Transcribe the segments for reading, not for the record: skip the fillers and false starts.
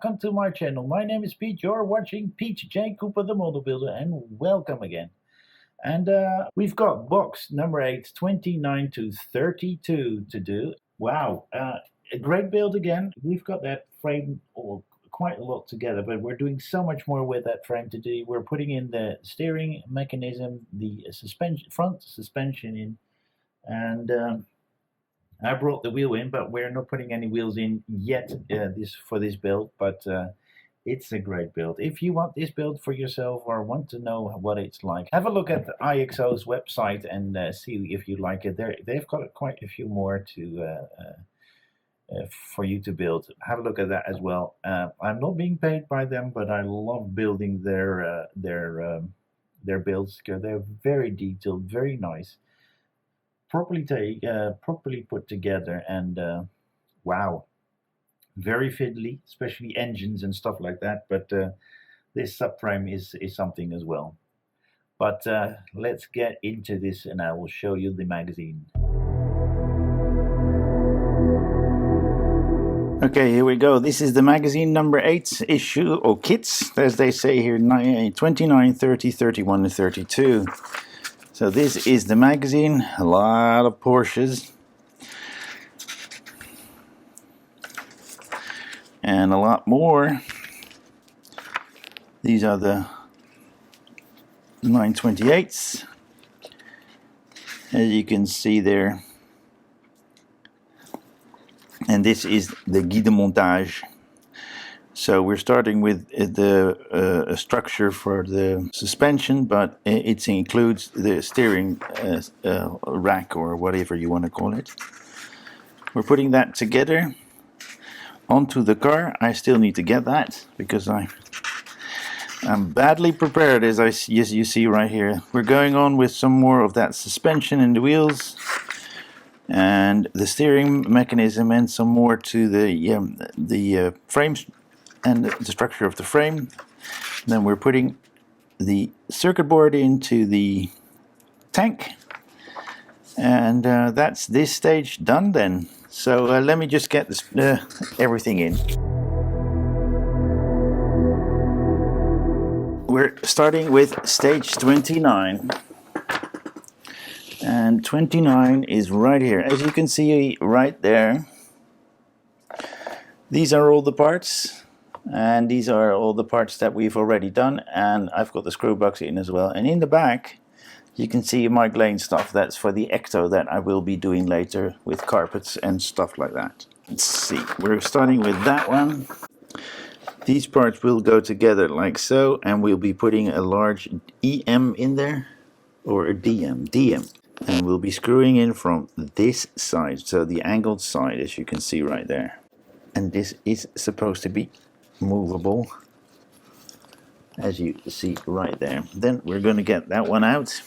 welcome to my channel. My name is Pete. You're watching Pete J. Cooper the Model Builder, and welcome again. And we've got box number 8, 29 to 32 to do. Wow, a great build again. We've got that frame quite a lot together, but we're doing so much more with that frame to do. We're putting in the steering mechanism, the front suspension in, and I brought the wheel in, but we're not putting any wheels in yet for this build, but it's a great build. If you want this build for yourself or want to know what it's like, have a look at the IXO's website and see if you like it. They've got quite a few more for you to build. Have a look at that as well. I'm not being paid by them, but I love building their builds. They're very detailed, very nice. Properly put together, and wow, very fiddly, especially engines and stuff like that, but this subframe is something as well. But let's get into this and I will show you the magazine. Okay, here we go. This is the magazine number 8 issue, or kits as they say here, 29, 30, 31 and 32. So this is the magazine, a lot of Porsches and a lot more. These are the 928s, as you can see there. And this is the guide montage. So we're starting with the structure for the suspension, but it includes the steering rack or whatever you want to call it. We're putting that together onto the car. I still need to get that because I'm badly prepared, as you see right here. We're going on with some more of that suspension in the wheels and the steering mechanism, and some more to the frames and the structure of the frame. Then we're putting the circuit board into the tank, and that's this stage done then. So let me just get this, everything in. We're starting with stage 29, and 29 is right here, as you can see right there. These are all the parts. And these are all the parts that we've already done, and I've got the screw box in as well. And in the back you can see Mike Lane stuff. That's for the Ecto that I will be doing later with carpets and stuff like that. Let's see, we're starting with that one. These parts will go together like so, and we'll be putting a large EM in there, or a DM, and we'll be screwing in from this side, so the angled side, as you can see right there. And this is supposed to be movable, as you see right there. Then we're going to get that one out.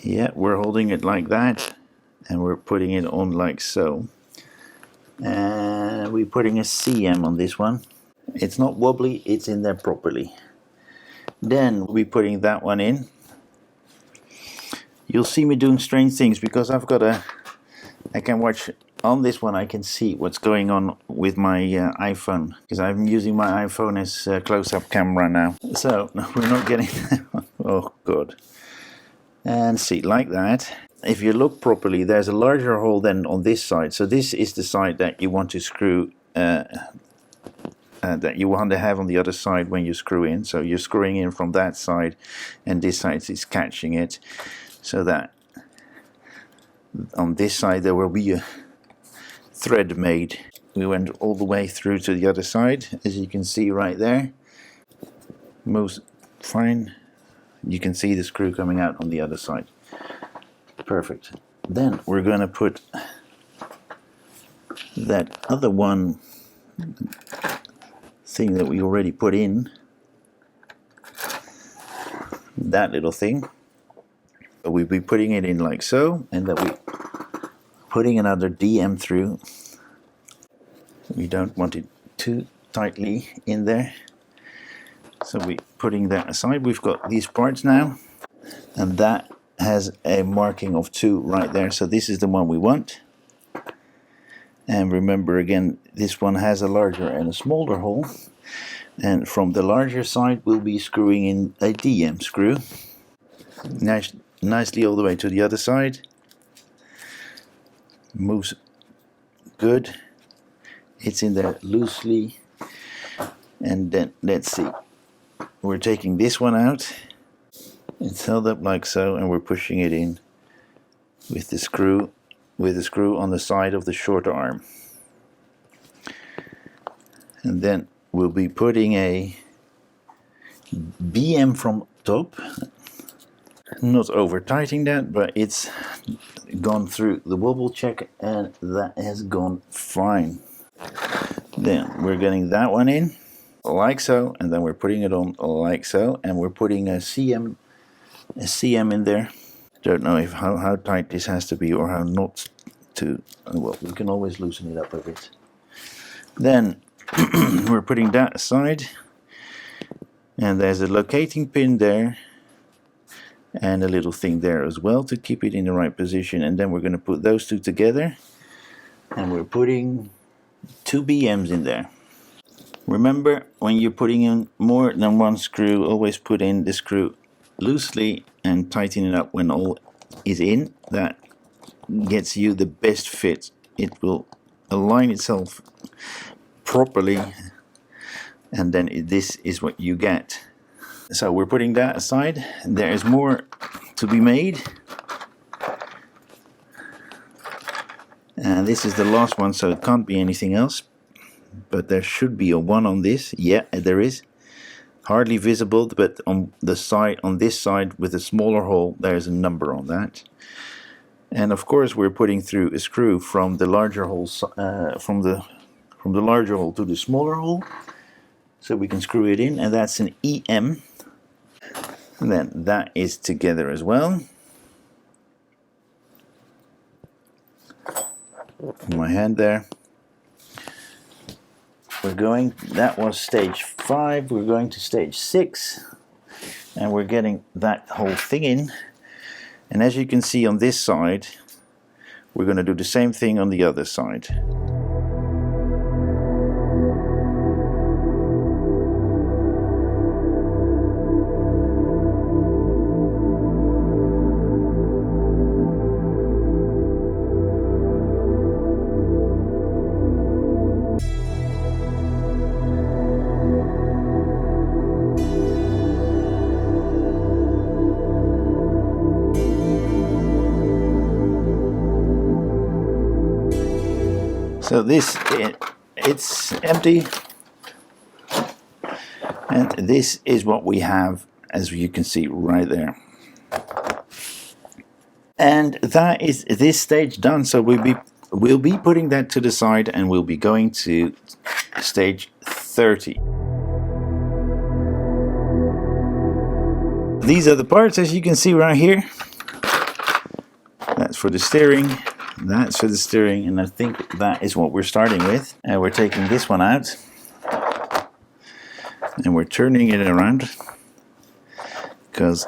Yeah, we're holding it like that, and we're putting it on like so. And we're putting a CM on this one. It's not wobbly, it's in there properly. Then we're putting that one in. You'll see me doing strange things because I can watch. On this one I can see what's going on with my iPhone, because I'm using my iPhone as a close-up camera now. So we're not getting oh god. And see, like that. If you look properly, there's a larger hole than on this side. So this is the side that you want to screw, that you want to have on the other side when you screw in. So you're screwing in from that side, and this side is catching it, so that on this side there will be a thread made. We went all the way through to the other side, as you can see right there. Most fine. You can see the screw coming out on the other side. Perfect. Then we're going to put that other one thing that we already put in, that little thing. We'll be putting it in like so, and that we putting another DM through. We don't want it too tightly in there, so we're putting that aside. We've got these parts now, and that has a marking of 2 right there, so this is the one we want. And remember again, this one has a larger and a smaller hole, and from the larger side we'll be screwing in a DM screw nicely all the way to the other side. Moves good, it's in there loosely. And then let's see, we're taking this one out, it's held up like so, and we're pushing it in with the screw on the side of the shorter arm. And then we'll be putting a BM from top, not over tightening that, but it's gone through the wobble check and that has gone fine. Then we're getting that one in like so, and then we're putting it on like so, and we're putting a CM in there. Don't know if how tight this has to be or how not to. Well, we can always loosen it up a bit. Then we're putting that aside, and there's a locating pin there and a little thing there as well to keep it in the right position. And then we're going to put those two together, and we're putting 2 BMs in there. Remember, when you're putting in more than one screw, always put in the screw loosely and tighten it up when all is in. That gets you the best fit. It will align itself properly, and then this is what you get. So we're putting that aside. There is more to be made, and this is the last one, so it can't be anything else. But there should be a 1 on this. Yeah, there is. Hardly visible, but on the side, on this side with a smaller hole, there's a number on that. And of course, we're putting through a screw from the larger hole, from the larger hole to the smaller hole, so we can screw it in, and that's an EM. And then that is together as well. My hand there. That was stage 5, we're going to stage 6, and we're getting that whole thing in. And as you can see on this side, we're going to do the same thing on the other side. So it's empty, and this is what we have, as you can see right there. And that is this stage done. So we'll be putting that to the side, and we'll be going to stage 30. These are the parts, as you can see right here. That's for the steering. That's for the steering, and I think that is what we're starting with. And we're taking this one out, and we're turning it around, because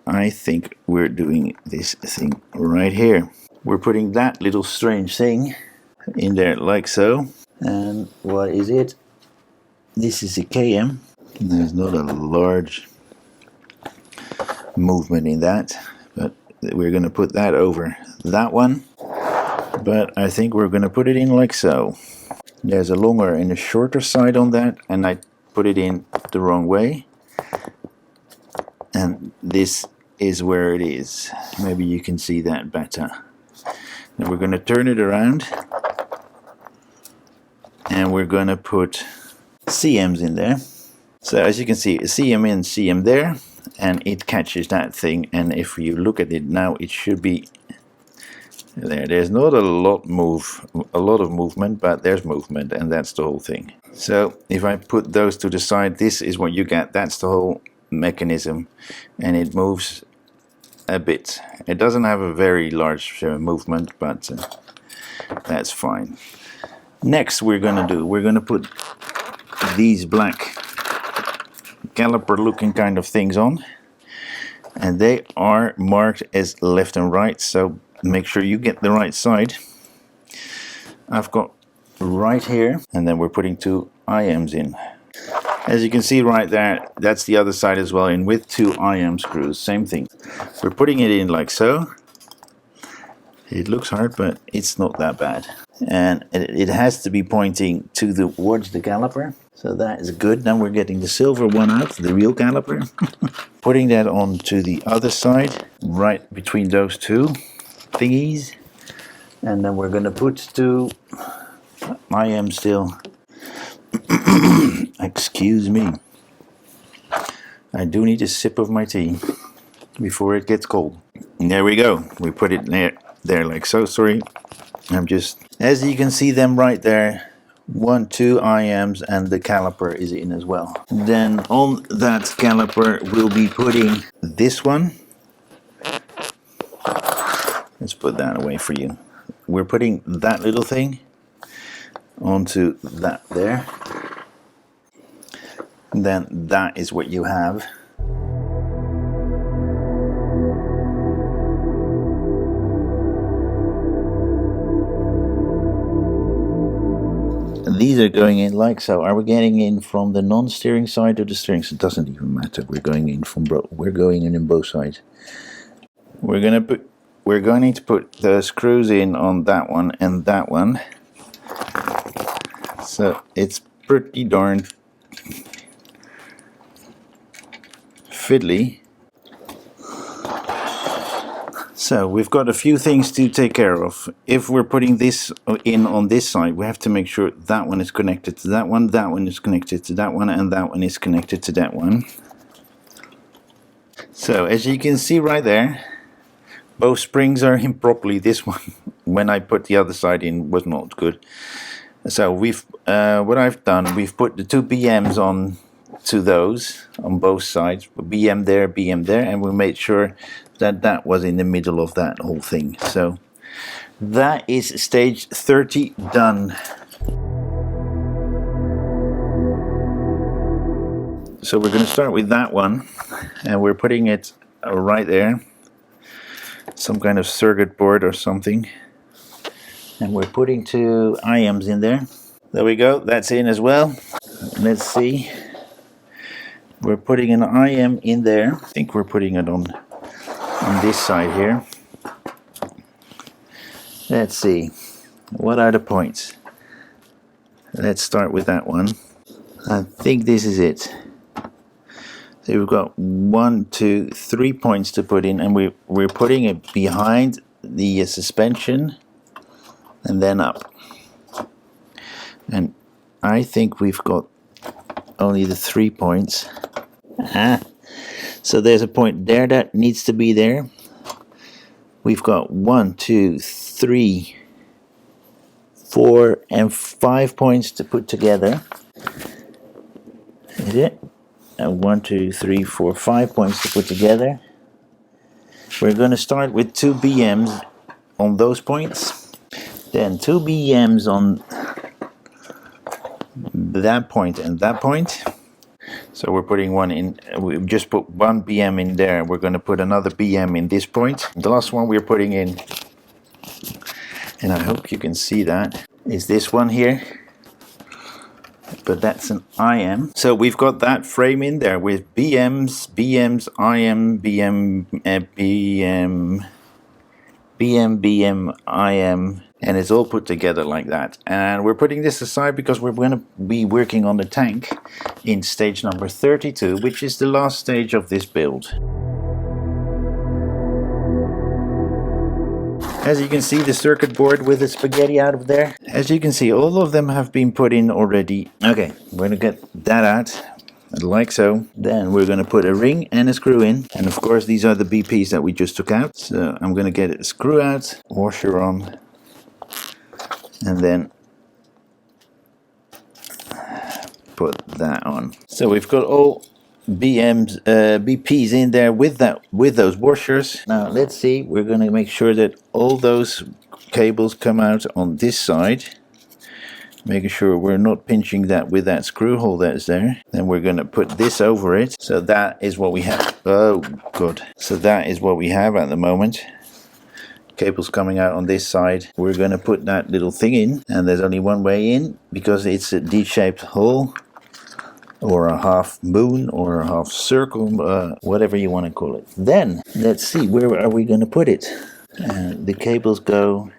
I think we're doing this thing right here. We're putting that little strange thing in there like so. And what is it? This is a KM. There's not a large movement in that, but we're going to put that over that one. But I think we're going to put it in like so. There's a longer and a shorter side on that, and I put it in the wrong way. And this is where it is. Maybe you can see that better. Now we're going to turn it around, and we're going to put CMs in there. So as you can see, CM in, CM there, and it catches that thing. And if you look at it now, it should be there. There's not a lot of movement, but there's movement, and that's the whole thing. So if I put those to the side, this is what you get. That's the whole mechanism, and it moves a bit. It doesn't have a very large movement, but that's fine. Next, we're going to put these black caliper looking kind of things on, and they are marked as left and right, so make sure you get the right side. I've got right here, and then we're putting 2 IMs in. As you can see right there, that's the other side as well, in with 2 IM screws, same thing. We're putting it in like so. It looks hard, but it's not that bad. And it has to be pointing towards the caliper, so that is good. Now we're getting the silver one out, the real caliper. Putting that onto the other side, right between those two thingies. And then we're going to put 2 IM still. Excuse me. I do need a sip of my tea before it gets cold. And there we go. We put it there like so. Sorry. I'm just, as you can see them right there, 1, 2 IMs, and the caliper is in as well. Then on that caliper we'll be putting this one. Let's put that away for you. We're putting that little thing onto that there. And then that is what you have. These are going in like so. Are we getting in from the non-steering side or the steering side? It doesn't even matter. We're going in from both sides. We're going to put the screws in on that one and that one. So it's pretty darn fiddly. So we've got a few things to take care of. If we're putting this in on this side, we have to make sure that one is connected to that one is connected to that one, and that one is connected to that one. So as you can see right there, both springs are in properly. This one, when I put the other side in, was not good. So we've what I've done, we've put the 2 BMs on to those on both sides, BM there, and we made sure that that was in the middle of that whole thing. So that is stage 30 done. So we're going to start with that one, and we're putting it right there, some kind of circuit board or something, and we're putting 2 IMs in there. There we go, that's in as well. Let's see, we're putting an IM in there. I think we're putting it on this side here. Let's see, what are the points? Let's start with that one. I think this is it. So we've got 1, 2, 3 points to put in, and we're putting it behind the suspension and then up. And I think we've got only the 3 points. So there's a point there that needs to be there. We've got 1, 2, 3, 4, and 5 points to put together. Is it? 1, 2, 3, 4, 5 points to put together. We're going to start with 2 BMs on those points, then 2 BMs on that point and that point. So we're putting one in, we've just put 1 BM in there. We're going to put another BM in this point. The last one we're putting in, and I hope you can see that, is this one here. But that's an IM. So we've got that frame in there with BMs, IM, BM, IM, and it's all put together like that. And we're putting this aside because we're going to be working on the tank in stage number 32, which is the last stage of this build. As you can see, the circuit board with the spaghetti out of there. As you can see, all of them have been put in already. Okay, we're going to get that out, like so. Then we're going to put a ring and a screw in. And of course, these are the BPs that we just took out. So I'm going to get a screw out, washer on, and then put that on. So we've got all BPs in there with those washers. Now let's see, we're going to make sure that all those cables come out on this side, making sure we're not pinching that with that screw hole that's there. Then we're going to put this over it. So that is what we have. Oh god. So that is what we have at the moment. cables coming out on this side. We're going to put that little thing in, and there's only one way in because it's a D-shaped hole, or a half moon, or a half circle, whatever you want to call it. Then let's see, where are we going to put it? The cables go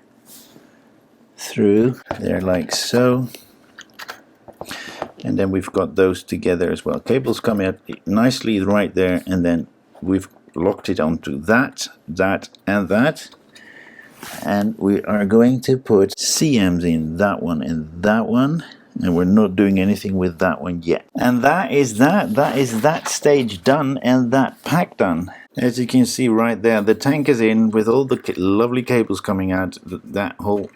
through there like so, and then we've got those together as well. Cables come out nicely right there, and then we've locked it onto that, and that, and we are going to put CMs in that one and that one, and we're not doing anything with that one yet. And that is that stage done, and that pack done. As you can see right there, the tank is in with all the lovely cables coming out. That whole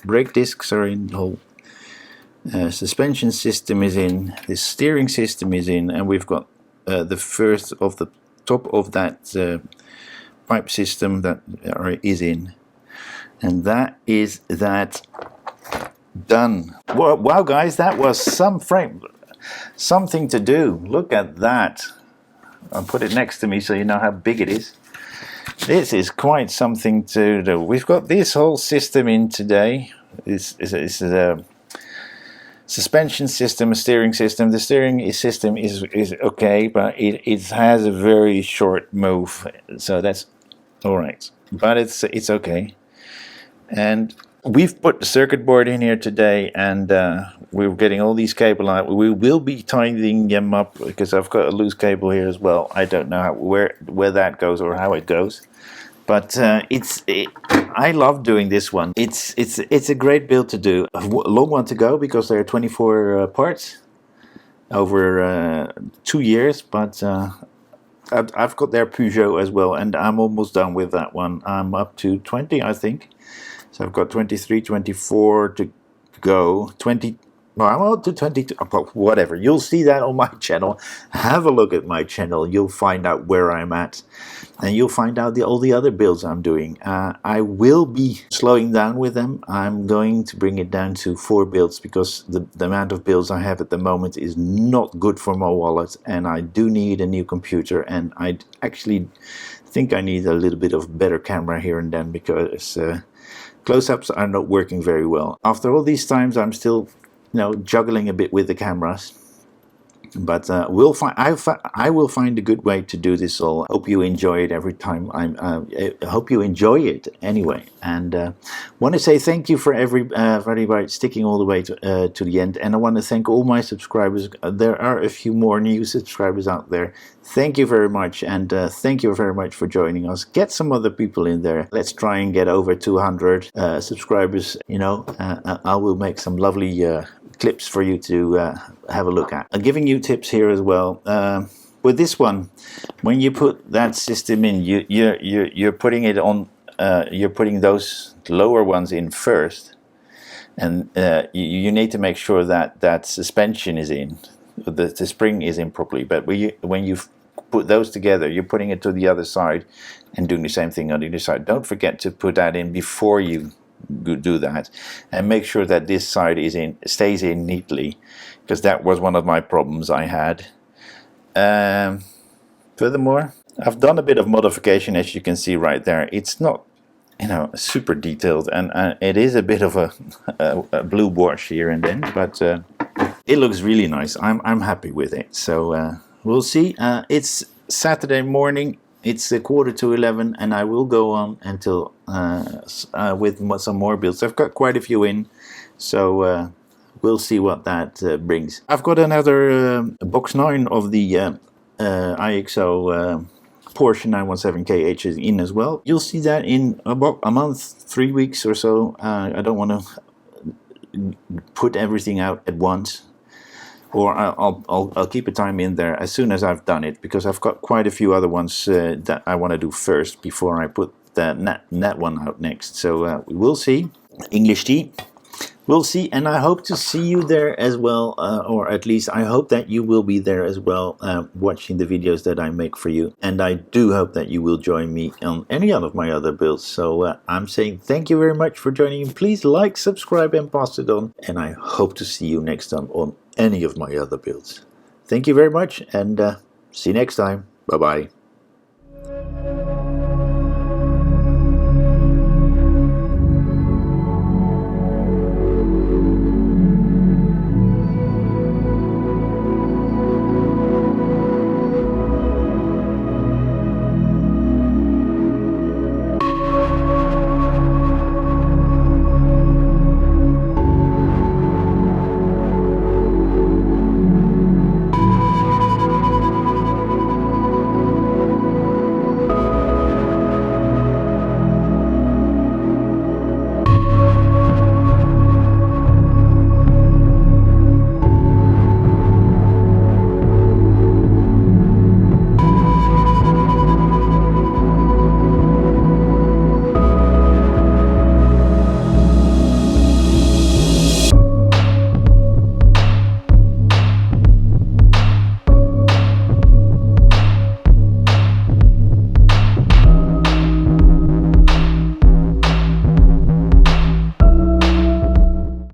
brake discs are in, the whole suspension system is in, the steering system is in, and we've got the first of the top of that pipe system that is in, and that is that done. Wow guys, that was something to do. Look at that. I'll put it next to me so you know how big it is. This is quite something to do. We've got this whole system in today. This is a suspension system, a steering system. The steering system is okay, but it has a very short move, so that's all right. But it's okay. And we've put the circuit board in here today, and we're getting all these cable out. We will be tidying them up because I've got a loose cable here as well. I don't know where that goes or how it goes, but I love doing this one. It's a great build to do. A long one to go because there are 24 parts over 2 years, but I've got their Peugeot as well, and I'm almost done with that one. I'm up to 20, I think. So I've got 23, 24 to go. 20, well, I'm up to 22, whatever. You'll see that on my channel. Have a look at my channel. You'll find out where I'm at. And you'll find out all the other builds I'm doing. I will be slowing down with them. I'm going to bring it down to 4 builds because the amount of builds I have at the moment is not good for my wallet. And I do need a new computer. And I actually think I need a little bit of better camera here and then because close-ups are not working very well. After all these times, I'm still, juggling a bit with the cameras. But I will find a good way to do this all. Hope you enjoy it every time. I hope you enjoy it anyway. And want to say thank you for everybody sticking all the way to the end. And I want to thank all my subscribers. There are a few more new subscribers out there. Thank you very much, and thank you very much for joining us. Get some other people in there. Let's try and get over 200 subscribers. I will make some lovely clips for you to have a look at. I'm giving you tips here as well. With this one, when you put that system in, you're putting it on. You're putting those lower ones in first, and you need to make sure that suspension is in, the spring is in properly. But when you put those together, you're putting it to the other side and doing the same thing on the other side. Don't forget to put that in before you do that, and make sure that this side stays in neatly, because that was one of my problems I had. Furthermore, I've done a bit of modification, as you can see right there. It's not super detailed, and it is a bit of a blue wash here and then, but it looks really nice. I'm happy with it. So we'll see. It's Saturday morning. It's 10:45, and I will go on until with some more builds. I've got quite a few in, so we'll see what that brings. I've got another box 9 of the IXO Porsche 917KH is in as well. You'll see that in about a month, 3 weeks or so. I don't want to put everything out at once. Or I'll keep a time in there as soon as I've done it, because I've got quite a few other ones that I want to do first before I put the net one out next. So we will see. English tea. We'll see, and I hope to see you there as well, or at least I hope that you will be there as well, watching the videos that I make for you. And I do hope that you will join me on any of my other builds. So I'm saying thank you very much for joining. Please like, subscribe, and pass it on. And I hope to see you next time on any of my other builds. Thank you very much, and see you next time. Bye-bye.